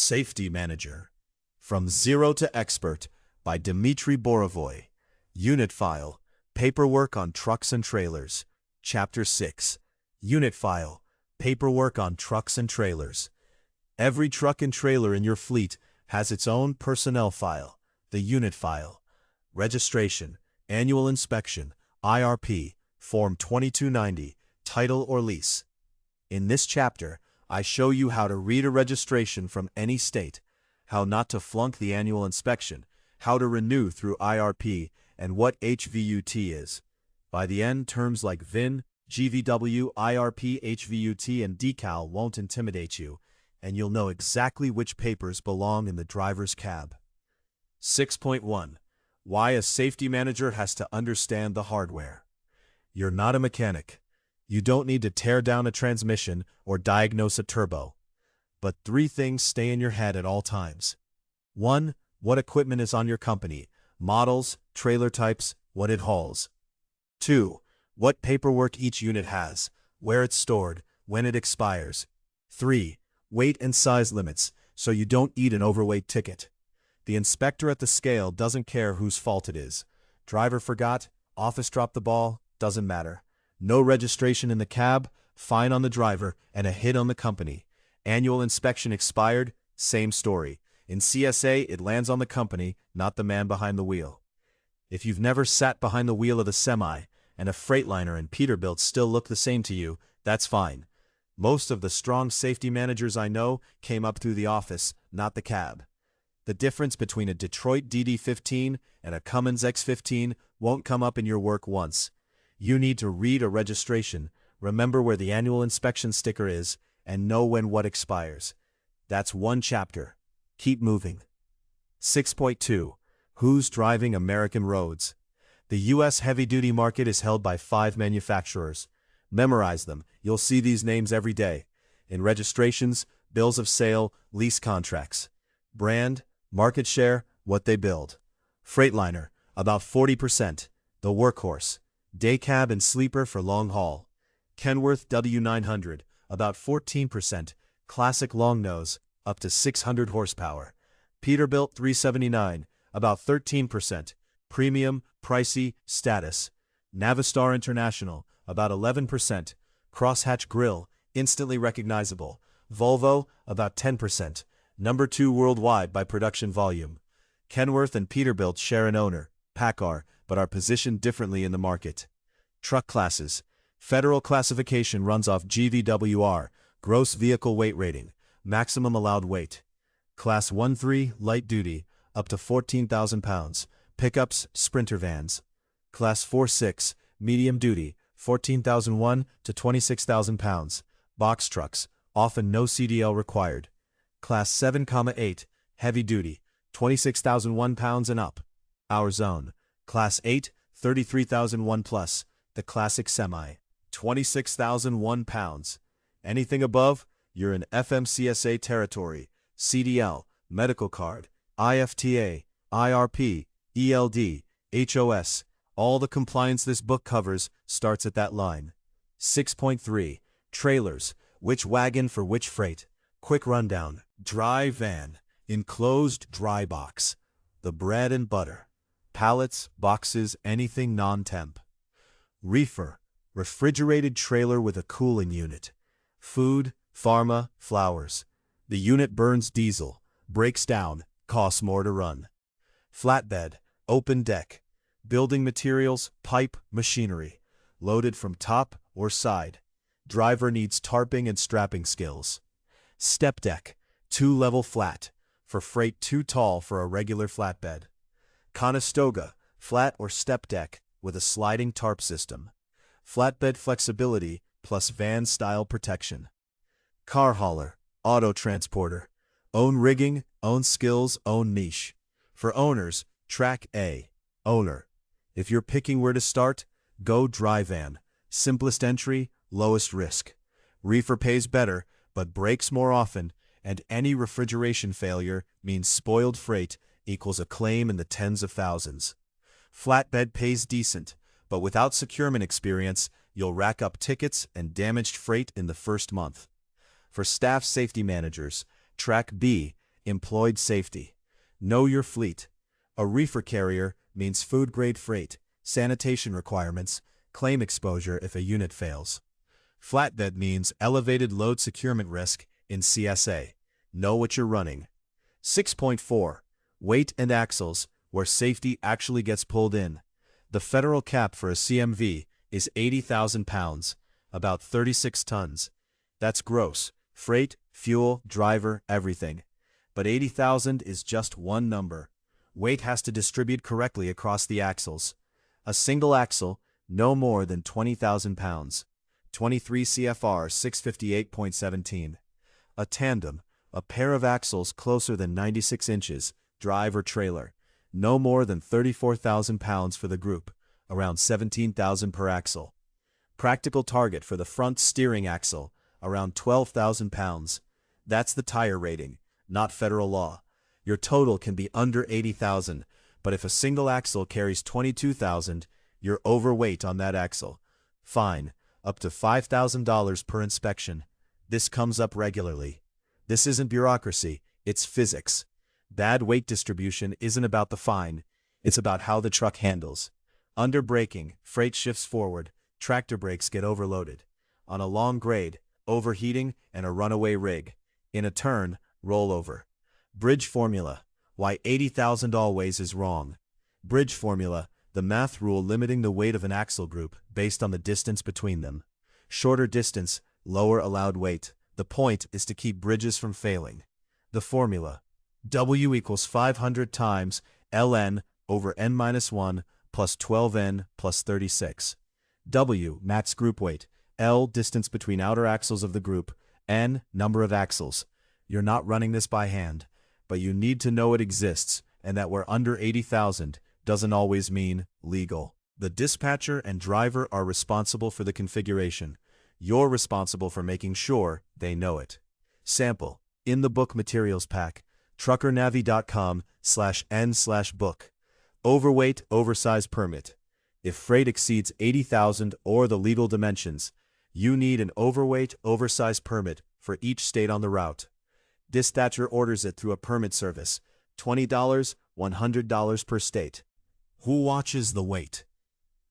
Safety Manager. From Zero to Expert by Dmitry Borovoy. Unit File. Paperwork on Trucks and Trailers. Chapter 6. Unit File. Paperwork on Trucks and Trailers. Every truck and trailer in your fleet has its own personnel file, the unit file. Registration, Annual Inspection, IRP, Form 2290, Title or Lease. In this chapter, I show you how to read a registration from any state, how not to flunk the annual inspection, how to renew through IRP, and what HVUT is. By the end, terms like VIN, GVW, IRP, HVUT, and decal won't intimidate you, and you'll know exactly which papers belong in the driver's cab. 6.1. Why a safety manager has to understand the hardware. You're not a mechanic. You don't need to tear down a transmission or diagnose a turbo. But 3 things stay in your head at all times. 1. What equipment is on your company, models, trailer types, what it hauls. 2. What paperwork each unit has, where it's stored, when it expires. 3. Weight and size limits, so you don't eat an overweight ticket. The inspector at the scale doesn't care whose fault it is. Driver forgot, office dropped the ball, doesn't matter. No registration in the cab, fine on the driver, and a hit on the company. Annual inspection expired, same story. In CSA, it lands on the company, not the man behind the wheel. If you've never sat behind the wheel of the semi, and a Freightliner and Peterbilt still look the same to you, that's fine. Most of the strong safety managers I know came up through the office, not the cab. The difference between a Detroit DD15 and a Cummins X15 won't come up in your work once. You need to read a registration, remember where the annual inspection sticker is, and know when what expires. That's 1 chapter. Keep moving. 6.2. Who's driving American roads? The U.S. heavy-duty market is held by 5 manufacturers. Memorize them. You'll see these names every day. In registrations, bills of sale, lease contracts. Brand, market share, what they build. Freightliner, about 40%. The workhorse. Day cab and sleeper for long haul. Kenworth W900, about 14%. Classic long nose, up to 600 horsepower. Peterbilt 379, about 13%. Premium, pricey, status. Navistar International, about 11%. Crosshatch grille, instantly recognizable. Volvo, about 10%. Number 2 worldwide by production volume. Kenworth and Peterbilt share an owner, PACCAR, but are positioned differently in the market. Truck classes. Federal classification runs off GVWR, gross vehicle weight rating, maximum allowed weight. Class 1-3, light duty, up to 14,000 pounds. Pickups, sprinter vans. Class 4-6, medium duty, 14,001 to 26,000 pounds. Box trucks, often no CDL required. Class 7,8, heavy duty, 26,001 pounds and up. Our zone. Class 8, 33,001 plus, the classic semi, 26,001 pounds. Anything above, you're in FMCSA territory, CDL, medical card, IFTA, IRP, ELD, HOS, all the compliance this book covers starts at that line. 6.3. Trailers, which wagon for which freight. Quick rundown. Dry van, enclosed dry box, the bread and butter. Pallets, boxes, anything non-temp. Reefer, refrigerated trailer with a cooling unit. Food, pharma, flowers. The unit burns diesel, breaks down, costs more to run. Flatbed, open deck. Building materials, pipe, machinery. Loaded from top or side. Driver needs tarping and strapping skills. Step deck, 2-level flat, for freight too tall for a regular flatbed. Conestoga, flat or step deck with a sliding tarp system. Flatbed flexibility plus van-style protection. Car hauler, auto transporter. Own rigging, own skills, own niche. For owners, track A, owner. If you're picking where to start, go dry van. Simplest entry, lowest risk. Reefer pays better, but breaks more often, and any refrigeration failure means spoiled freight equals a claim in the tens of thousands. Flatbed pays decent, but without securement experience, you'll rack up tickets and damaged freight in the first month. For staff safety managers, track B, Employed safety. Know your fleet. A reefer carrier means food-grade freight, sanitation requirements, claim exposure if a unit fails. Flatbed means elevated load securement risk in CSA. Know what you're running. 6.4. Weight and axles, where safety actually gets pulled in. The federal cap for a CMV is 80,000 pounds, about 36 tons. That's gross. Freight, fuel, driver, everything. But 80,000 is just one number. Weight has to distribute correctly across the axles. A single axle, no more than 20,000 pounds. 23 CFR 658.17. A tandem, a pair of axles closer than 96 inches, drive or trailer. No more than 34,000 pounds for the group, around 17,000 per axle. Practical target for the front steering axle, around 12,000 pounds. That's the tire rating, not federal law. Your total can be under 80,000, but if a single axle carries 22,000, you're overweight on that axle. Fine, up to $5,000 per inspection. This comes up regularly. This isn't bureaucracy, it's physics. Bad weight distribution isn't about the fine, it's about how the truck handles. Under braking, freight shifts forward, tractor brakes get overloaded. On a long grade, overheating and a runaway rig. In a turn, rollover. Bridge formula. Why 80,000 always is wrong. Bridge formula, the math rule limiting the weight of an axle group based on the distance between them. Shorter distance, lower allowed weight. The point is to keep bridges from failing. The formula. W equals 500 times ln over n-1 plus 12n plus 36. W, max group weight. L, distance between outer axles of the group. N, number of axles. You're not running this by hand, but you need to know it exists, and that we're under 80,000 doesn't always mean legal. The dispatcher and driver are responsible for the configuration. You're responsible for making sure they know it. Sample. In the book materials pack, truckernavi.com/n/book. Overweight, oversized permit. If freight exceeds 80,000 or the legal dimensions, you need an overweight, oversized permit for each state on the route. Dispatcher orders it through a permit service. $20, $100 per state. Who watches the weight?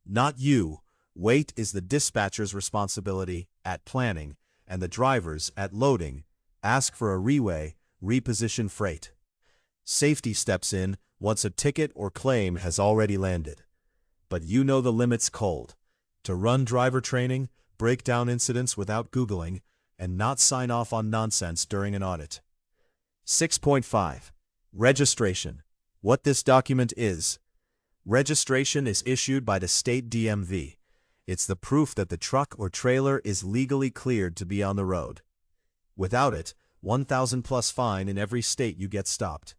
Not you. Weight is the dispatcher's responsibility at planning and the driver's at loading. Ask for a reweigh, reposition freight. Safety steps in once a ticket or claim has already landed. But you know the limits cold. To run driver training, break down incidents without Googling, and not sign off on nonsense during an audit. 6.5. Registration. What this document is. Registration is issued by the state DMV. It's the proof that the truck or trailer is legally cleared to be on the road. Without it, 1,000 plus fine in every state you get stopped.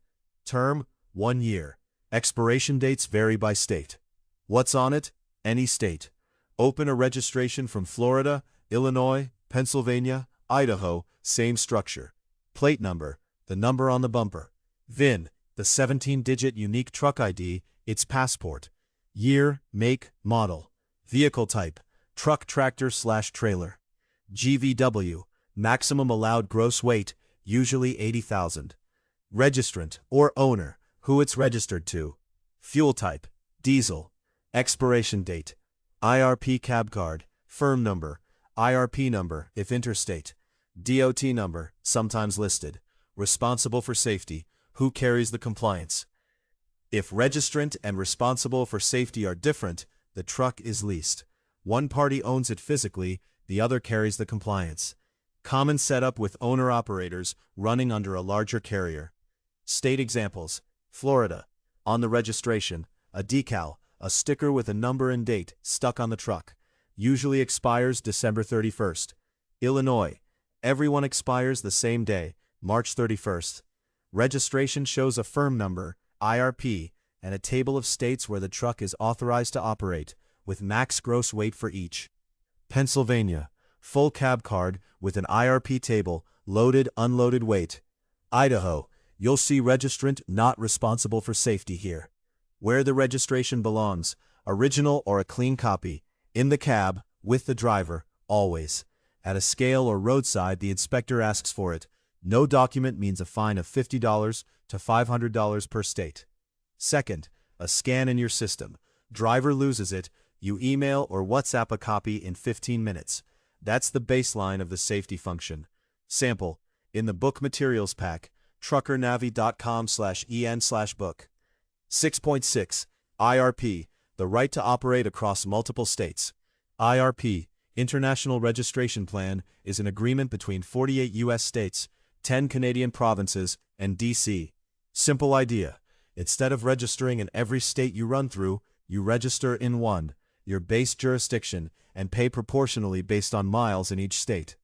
Term, 1 year. Expiration dates vary by state. What's on it? Any state. Open a registration from Florida, Illinois, Pennsylvania, Idaho, same structure. Plate number, the number on the bumper. VIN, the 17-digit unique truck ID, its passport. Year, make, model. Vehicle type, truck, tractor/trailer. GVW, maximum allowed gross weight, usually 80,000. Registrant or owner, who it's registered to. Fuel type, diesel. Expiration date. IRP cab card, firm number. IRP number if interstate. DOT number, sometimes listed. Responsible for safety, who carries the compliance. If registrant and responsible for safety are different, the truck is leased. One party owns it physically, the other carries the compliance. Common setup with owner-operators running under a larger carrier. State examples. Florida. On the registration, a decal, a sticker with a number and date stuck on the truck. Usually expires December 31st. Illinois. Everyone expires the same day, March 31st. Registration shows a firm number, IRP, and a table of states where the truck is authorized to operate, with max gross weight for each. Pennsylvania. Full cab card with an IRP table, loaded, unloaded weight. Idaho. You'll see registrant not responsible for safety here. Where the registration belongs, original or a clean copy, in the cab, with the driver, always. At a scale or roadside, the inspector asks for it. No document means a fine of $50 to $500 per state. Second, a scan in your system. Driver loses it, you email or WhatsApp a copy in 15 minutes. That's the baseline of the safety function. Sample, in the book materials pack, truckernavi.com/en/book. 6.6. IRP, the right to operate across multiple states. IRP, International Registration Plan, is an agreement between 48 U.S. states, 10 Canadian provinces, and D.C. Simple idea. Instead of registering in every state you run through, you register in one, your base jurisdiction, and pay proportionally based on miles in each state.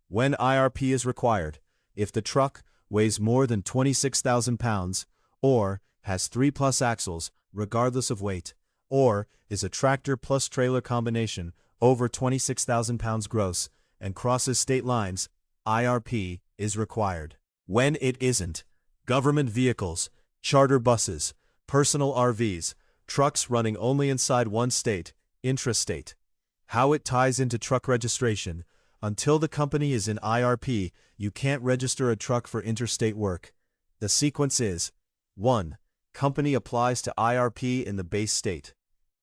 When IRP is required, if the truck weighs more than 26,000 pounds, or has 3+ axles, regardless of weight, or is a tractor plus trailer combination over 26,000 pounds gross, and crosses state lines, IRP is required. When it isn't, government vehicles, charter buses, personal RVs, trucks running only inside one state, intrastate. How it ties into truck registration. Until the company is in IRP, you can't register a truck for interstate work. The sequence is: 1. Company applies to IRP in the base state.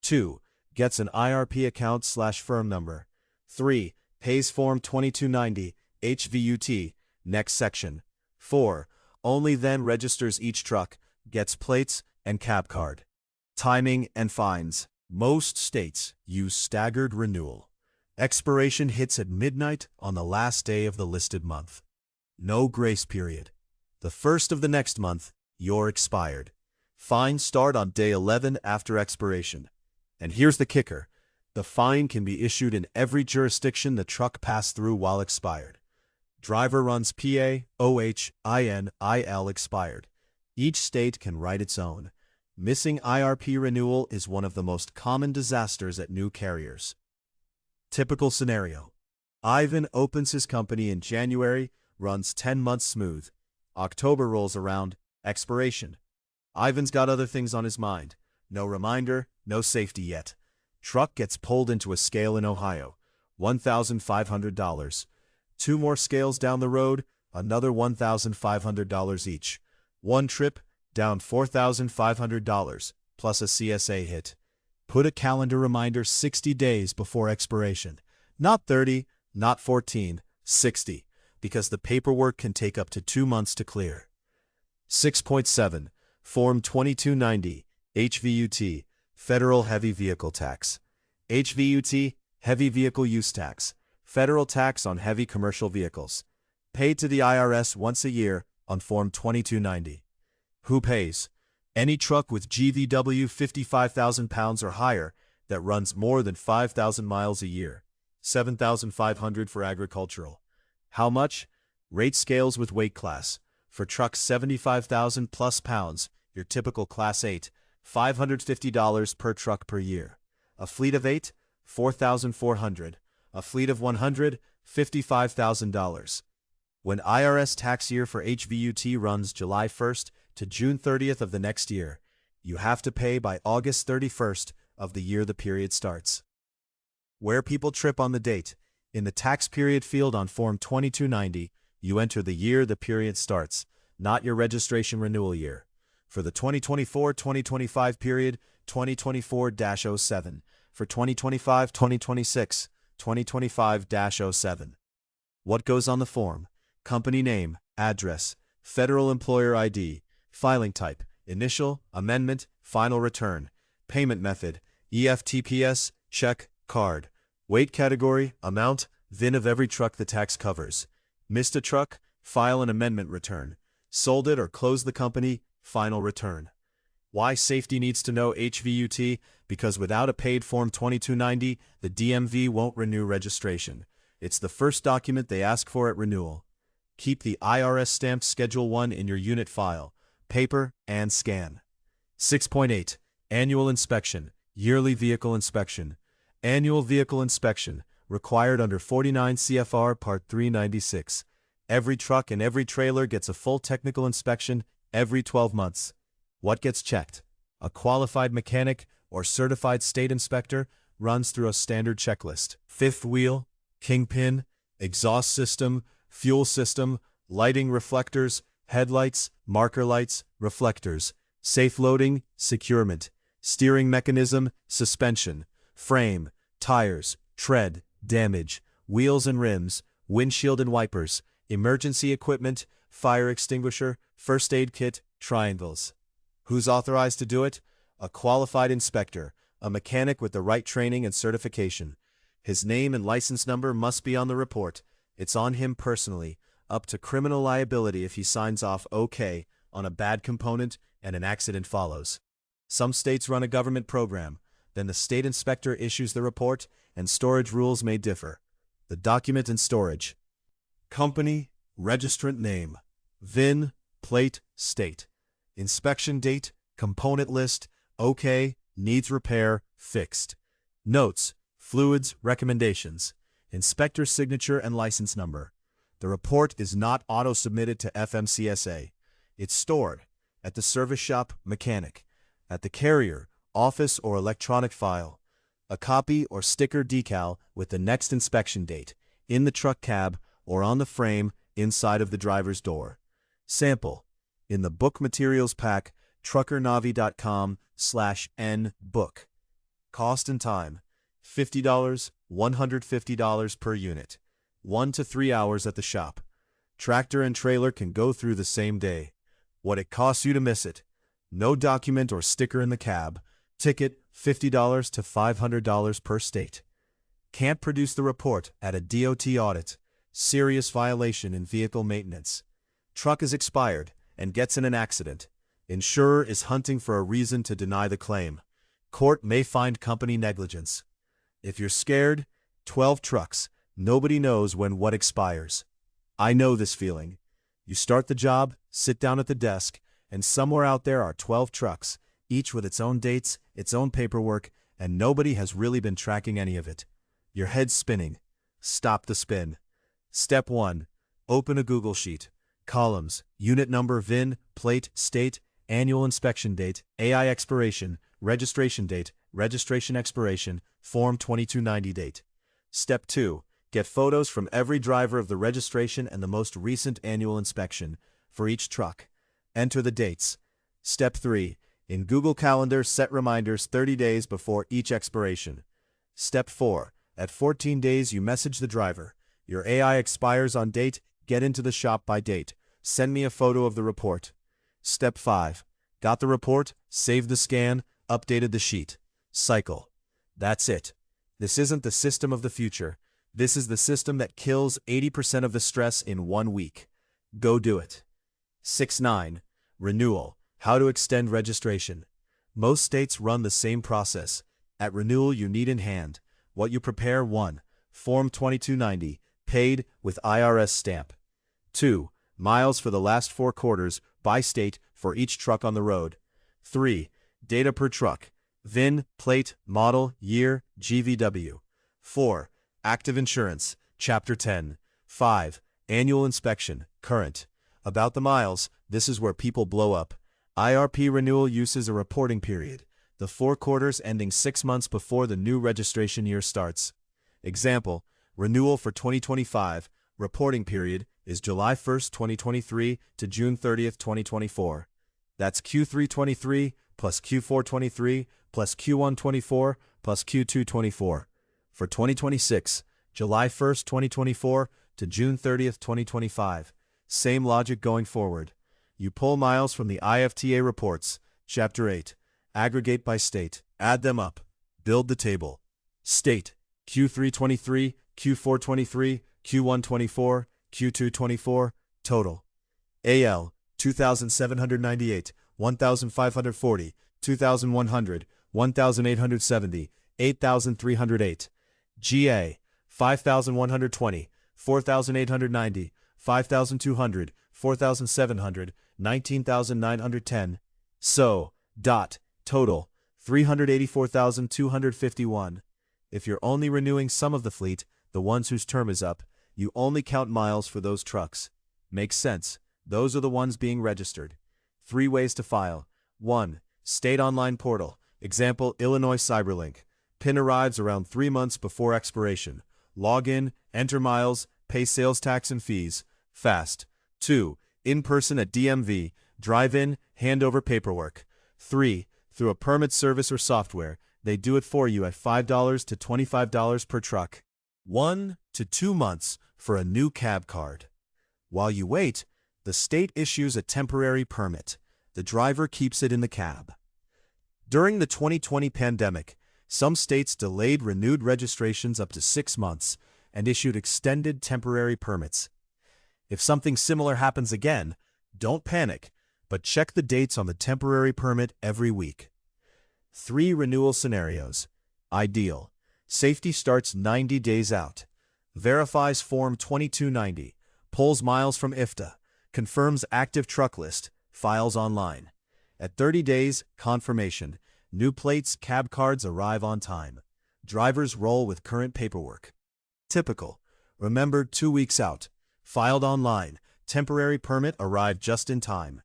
2. Gets an IRP account/firm number. 3. Pays Form 2290, HVUT, next section. 4. Only then registers each truck, gets plates, and cab card. Timing and fines. Most states use staggered renewal. Expiration hits at midnight on the last day of the listed month. No grace period. The first of the next month, you're expired. Fines start on day 11 after expiration. And here's the kicker. The fine can be issued in every jurisdiction the truck passed through while expired. Driver runs PA, OH, IN, IL expired. Each state can write its own. Missing IRP renewal is one of the most common disasters at new carriers. Typical scenario. Ivan opens his company in January, runs 10 months smooth. October rolls around, expiration. Ivan's got other things on his mind. No reminder, no safety yet. Truck gets pulled into a scale in Ohio, $1,500. 2 more scales down the road, another $1,500 each. One trip, down $4,500, plus a CSA hit. Put a calendar reminder 60 days before expiration. Not 30, not 14, 60, because the paperwork can take up to 2 months to clear. 6.7. Form 2290, HVUT, Federal Heavy Vehicle Tax. HVUT, Heavy Vehicle Use Tax, federal tax on heavy commercial vehicles. Paid to the IRS once a year on Form 2290. Who pays? Any truck with GVW 55,000 pounds or higher that runs more than 5,000 miles a year. 7,500 for agricultural. How much? Rate scales with weight class. For trucks 75,000 plus pounds, your typical Class 8, $550 per truck per year. A fleet of 8, $4,400. A fleet of 100, $55,000. When IRS tax year for HVUT runs July 1st to June 30th of the next year, you have to pay by August 31st of the year the period starts. Where people trip on the date. In the tax period field on Form 2290, you enter the year the period starts, not your registration renewal year. For the 2024-2025 period, 2024-07. For 2025-2026, 2025-07. What goes on the form? Company name, address, federal employer ID, filing type, initial, amendment, final return, payment method, EFTPS, check, card, weight category, amount, VIN of every truck the tax covers. Missed a truck? File an amendment return. Sold it or closed the company? Final return. Why safety needs to know HVUT? Because without a paid Form 2290, the DMV won't renew registration. It's the first document they ask for at renewal. Keep the IRS stamped Schedule 1 in your unit file, paper and scan. 6.8. Annual inspection, yearly vehicle inspection. Annual vehicle inspection, required under 49 CFR Part 396. Every truck and every trailer gets a full technical inspection every 12 months. What gets checked? A qualified mechanic or certified state inspector runs through a standard checklist. Fifth wheel, kingpin, exhaust system, fuel system, lighting, reflectors, headlights, marker lights, reflectors, safe loading, securement, steering mechanism, suspension, frame, tires, tread, damage, wheels and rims, windshield and wipers, emergency equipment, fire extinguisher, first aid kit, triangles. Who's authorized to do it? A qualified inspector, a mechanic with the right training and certification. His name and license number must be on the report. It's on him personally, up to criminal liability if he signs off OK on a bad component and an accident follows. Some states run a government program, then the state inspector issues the report, and storage rules may differ. The document and storage. Company, registrant name, VIN, plate, state. Inspection date, component list, OK, needs repair, fixed. Notes, fluids, recommendations, inspector signature and license number. The report is not auto-submitted to FMCSA. It's stored at the service shop, mechanic, at the carrier, office or electronic file. A copy or sticker decal with the next inspection date, in the truck cab or on the frame inside of the driver's door. Sample, in the book materials pack, truckernavi.com/n-book. Cost and time, $50, $150 per unit. 1 to 3 hours at the shop. Tractor and trailer can go through the same day. What it costs you to miss it. No document or sticker in the cab. Ticket, $50 to $500 per state. Can't produce the report at a DOT audit. Serious violation in vehicle maintenance. Truck is expired and gets in an accident. Insurer is hunting for a reason to deny the claim. Court may find company negligence. If you're scared, 12 trucks. Nobody knows when what expires. I know this feeling. You start the job, sit down at the desk, and somewhere out there are 12 trucks, each with its own dates, its own paperwork, and nobody has really been tracking any of it. Your head's spinning. Stop the spin. Step 1. Open a Google Sheet. Columns, unit number, VIN, plate, state, annual inspection date, AI expiration, registration date, registration expiration, Form 2290 date. Step 2. Get photos from every driver of the registration and the most recent annual inspection for each truck. Enter the dates. Step 3. In Google Calendar, set reminders 30 days before each expiration. Step 4. At 14 days, you message the driver. Your AI expires on date. Get into the shop by date. Send me a photo of the report. Step 5. Got the report, saved the scan, updated the sheet. Cycle. That's it. This isn't the system of the future. This is the system that kills 80% of the stress in 1 week. Go do it. 6.9. Renewal. How to extend registration. Most states run the same process. At Renewal, you need in hand what you prepare. 1. Form 2290, paid with IRS stamp. 2. Miles for the last 4 quarters by state for each truck on the road. 3. Data per truck. VIN, plate, model, year, GVW. 4. Active insurance, Chapter 10. 5. Annual inspection, current. About the miles, this is where people blow up. IRP renewal uses a reporting period, the 4 quarters ending 6 months before the new registration year starts. Example, renewal for 2025, reporting period is July 1st, 2023 to June 30th, 2024. That's Q3 23 plus Q4 23 plus Q1 24 plus Q2 24. For 2026, July 1st, 2024 to June 30th, 2025. Same logic going forward. You pull miles from the IFTA reports, Chapter 8. Aggregate by state. Add them up. Build the table. State, Q3 23, Q4 23, Q1 24, Q2 24, total. AL, 2,798, 1,540, 2,100, 1,870, 8,308. GA, 5,120, 4,890, 5,200, 4,700, 19,910. So, total, 384,251. If you're only renewing some of the fleet, the ones whose term is up, you only count miles for those trucks. Makes sense. Those are the ones being registered. 3 ways to file. 1. State online portal. Example, Illinois Cyberlink. PIN arrives around 3 months before expiration. Log in, enter miles, pay sales tax and fees. Fast. 2. In-person at DMV, drive-in, hand over paperwork. 3. Through a permit service or software, they do it for you at $5 to $25 per truck. 1 to 2 months for a new cab card. While you wait, the state issues a temporary permit. The driver keeps it in the cab. During the 2020 pandemic, some states delayed renewed registrations up to 6 months and issued extended temporary permits. If something similar happens again, don't panic, but check the dates on the temporary permit every week. 3 renewal scenarios. Ideal. Safety starts 90 days out. Verifies Form 2290. Pulls miles from IFTA. Confirms active truck list. Files online. At 30 days, confirmation. New plates, cab cards arrive on time. Drivers roll with current paperwork. Typical. Remembered 2 weeks out. Filed online. Temporary permit arrived just in time.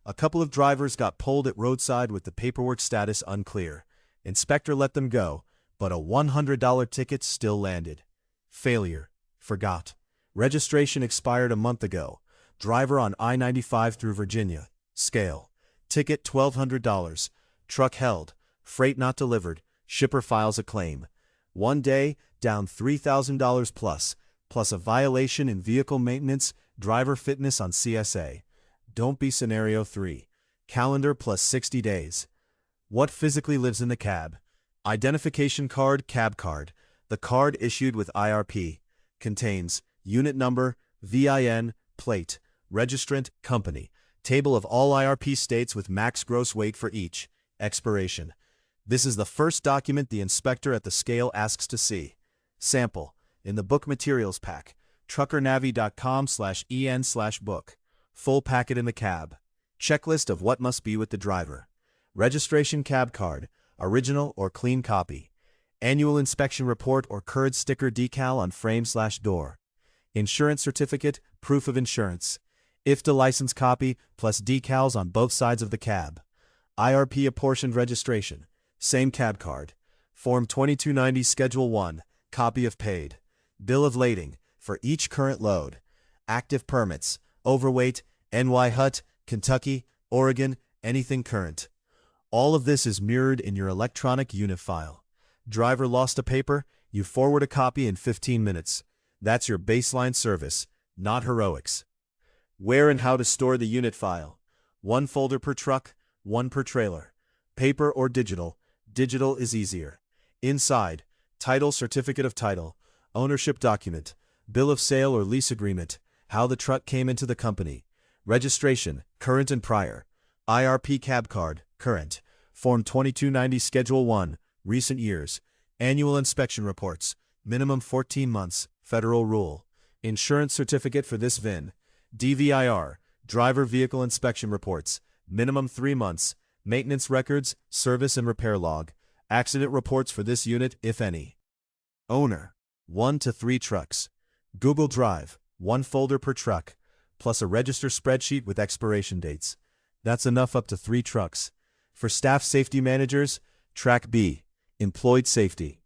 A couple of drivers got pulled at roadside with the paperwork status unclear. Inspector let them go, but a $100 ticket still landed. Failure. Forgot. Registration expired a month ago. Driver on I-95 through Virginia. Scale. Ticket $1,200. Truck held. Freight not delivered. Shipper files a claim. 1 day, down $3,000 plus a violation in vehicle maintenance, driver fitness on CSA. Don't be scenario 3. Calendar plus 60 days. What physically lives in the cab? Identification card, cab card. The card issued with IRP. Contains unit number, VIN, plate, registrant, company. Table of all IRP states with max gross weight for each. Expiration. This is the first document the inspector at the scale asks to see. Sample. In the book materials pack. truckernavi.com/en/book. Full packet in the cab. Checklist of what must be with the driver. Registration cab card, original or clean copy. Annual inspection report or curd sticker decal on frame/door. Insurance certificate, proof of insurance. IFTA license copy plus decals on both sides of the cab. IRP apportioned registration. Same cab card. Form 2290 Schedule 1, copy of paid. Bill of lading, for each current load. Active permits, overweight, HVUT, Kentucky, Oregon, anything current. All of this is mirrored in your electronic unit file. Driver lost a paper, you forward a copy in 15 minutes. That's your baseline service, not heroics. Where and how to store the unit file. 1 folder per truck, 1 per trailer. Paper or digital. Digital is easier. Inside, title, certificate of title, ownership document, bill of sale or lease agreement, how the truck came into the company, registration, current and prior, IRP cab card, current, Form 2290 Schedule 1, recent years, annual inspection reports, minimum 14 months, federal rule, insurance certificate for this VIN, DVIR, driver vehicle inspection reports, minimum 3 months, maintenance records, service and repair log, accident reports for this unit, if any. Owner, 1 to 3 trucks. Google Drive, 1 folder per truck, plus a register spreadsheet with expiration dates. That's enough up to 3 trucks. For staff safety managers, Track B, employed safety.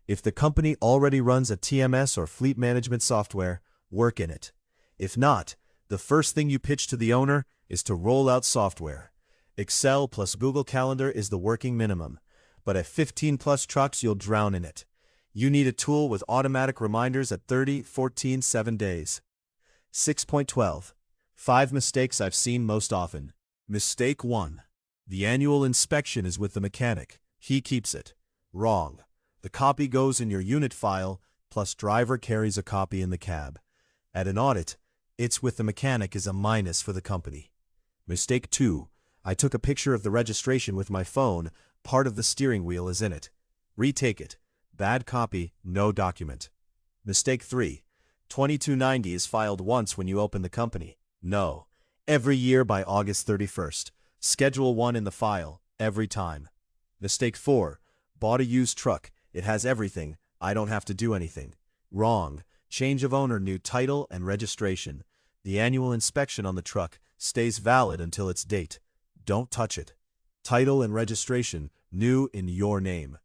If the company already runs a TMS or fleet management software, work in it. If not, the first thing you pitch to the owner is to roll out software. Excel plus Google Calendar is the working minimum, but at 15 plus trucks you'll drown in it. You need a tool with automatic reminders at 30, 14, 7 days. 6.12. 5 mistakes I've seen most often. Mistake 1. The annual inspection is with the mechanic. He keeps it. Wrong. The copy goes in your unit file, plus driver carries a copy in the cab. At an audit, it's with the mechanic is a minus for the company. Mistake 2. I took a picture of the registration with my phone. Part of the steering wheel is in it. Retake it. Bad copy, no document. Mistake 3. 2290 is filed once when you open the company. No. Every year by August 31st. Schedule 1 in the file, every time. Mistake 4. Bought a used truck. It has everything. I don't have to do anything. Wrong. Change of owner, new title and registration. The annual inspection on the truck stays valid until its date. Don't touch it. Title and registration, new in your name.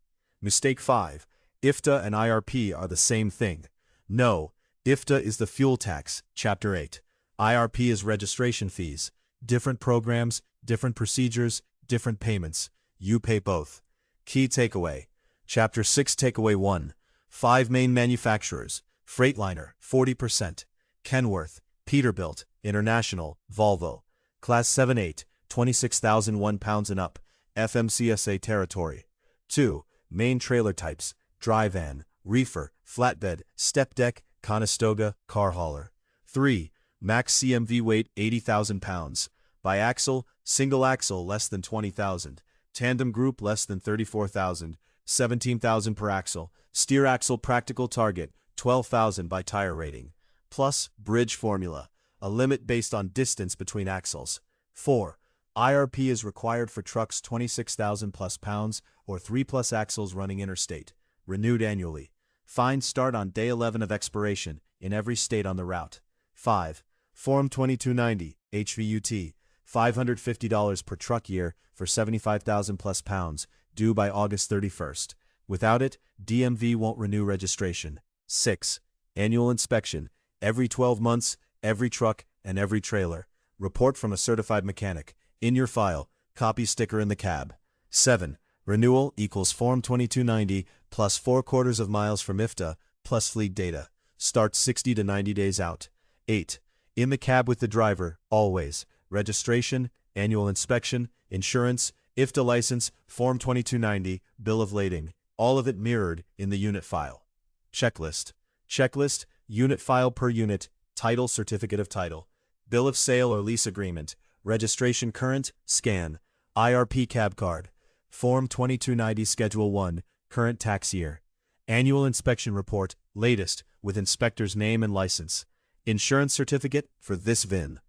Mistake 5. IFTA and IRP are the same thing. No, IFTA is the fuel tax, Chapter 8. IRP is registration fees. Different programs, different procedures, different payments. You pay both. Key takeaway. Chapter 6 Takeaway 1. 5 main manufacturers. Freightliner, 40%. Kenworth, Peterbilt, International, Volvo. Class 7-8, 26,001 pounds and up. FMCSA territory. 2. Main trailer types. Dry van, reefer, flatbed, step deck, Conestoga, car hauler. 3. Max CMV weight 80,000 pounds. Biaxle, single axle less than 20,000. Tandem group less than 34,000. 17,000 per axle. Steer axle practical target 12,000 by tire rating. Plus, bridge formula, a limit based on distance between axles. 4. IRP is required for trucks 26,000 plus pounds or 3 plus axles running interstate. Renewed annually. Fines start on day 11 of expiration in every state on the route. 5. Form 2290, HVUT, $550 per truck year for 75,000 plus pounds, due by August 31st. Without it, DMV won't renew registration. 6. Annual inspection, every 12 months, every truck and every trailer. Report from a certified mechanic. In your file, copy sticker in the cab. 7. Renewal equals Form 2290 plus 4/4 of miles from IFTA plus fleet data. Starts 60 to 90 days out. 8. In the cab with the driver, always. Registration, annual inspection, insurance, IFTA license, Form 2290, bill of lading. All of it mirrored in the unit file. Checklist. Checklist, unit file per unit, title, certificate of title, bill of sale or lease agreement, registration current, scan, IRP cab card, Form 2290 Schedule 1, current tax year, annual inspection report, latest, with inspector's name and license, insurance certificate for this VIN,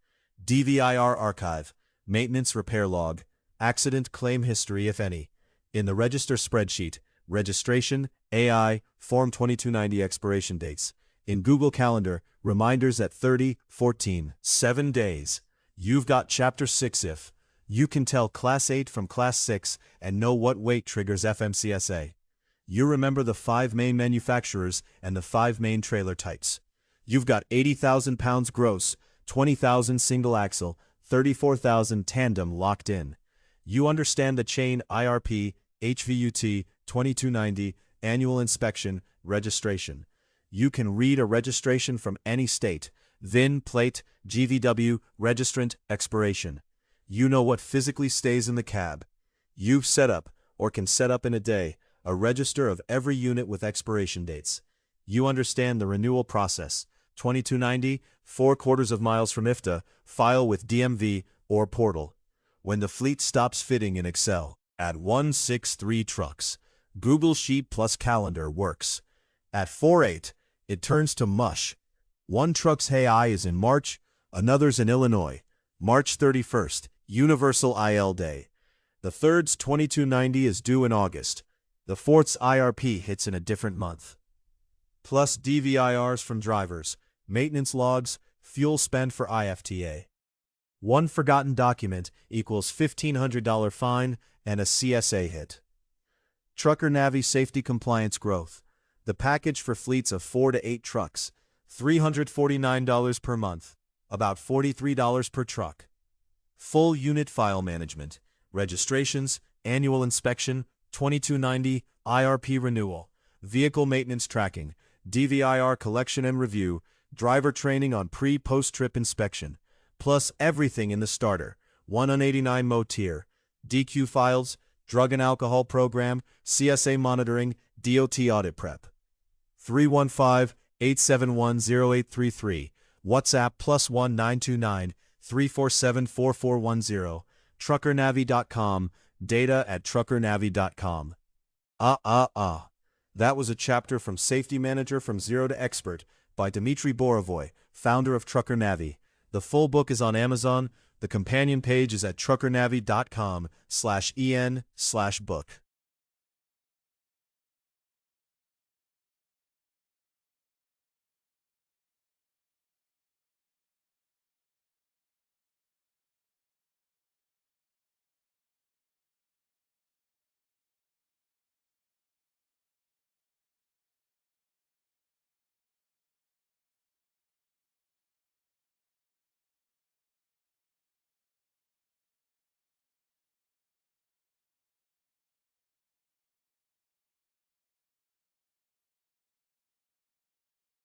DVIR archive, maintenance repair log, accident claim history if any, in the register spreadsheet, registration, AI, Form 2290 expiration dates. In Google Calendar, reminders at 30/14, 7 days. You've got Chapter 6 if you can tell Class 8 from Class 6 and know what weight triggers FMCSA. You remember the 5 main manufacturers and the 5 main trailer types. You've got 80,000 pounds gross, 20,000 single axle, 34,000 tandem locked in. You understand the chain IRP, HVUT, 2290, annual inspection, registration. You can read a registration from any state, VIN, plate, GVW, registrant, expiration. You know what physically stays in the cab. You've set up, or can set up in a day, a register of every unit with expiration dates. You understand the renewal process, 2290, 4/4 of miles from IFTA, file with DMV or portal. When the fleet stops fitting in Excel, at 163 trucks, Google Sheet plus calendar works. At 48, it turns to mush. One truck's AI is in March, another's in Illinois. March 31st, Universal IL Day. The third's 2290 is due in August. The fourth's IRP hits in a different month. Plus DVIRs from drivers, maintenance logs, fuel spend for IFTA. One forgotten document equals $1,500 fine and a CSA hit. Trucker Navi Safety Compliance Growth. The package for fleets of 4 to 8 trucks, $349 per month, about $43 per truck. Full unit file management, registrations, annual inspection, 2290, IRP renewal, vehicle maintenance tracking, DVIR collection and review, driver training on pre-post-trip inspection, plus everything in the starter, 189 Mo tier, DQ files, drug and alcohol program, CSA monitoring, DOT audit prep. 315-871-0833, WhatsApp +1 929-347-4410, truckernavi.com, data at truckernavi.com. That was a chapter from Safety Manager from Zero to Expert by Dmitry Borovoy, founder of Trucker Navi. The full book is on Amazon. The companion page is at truckernavi.com/en/book.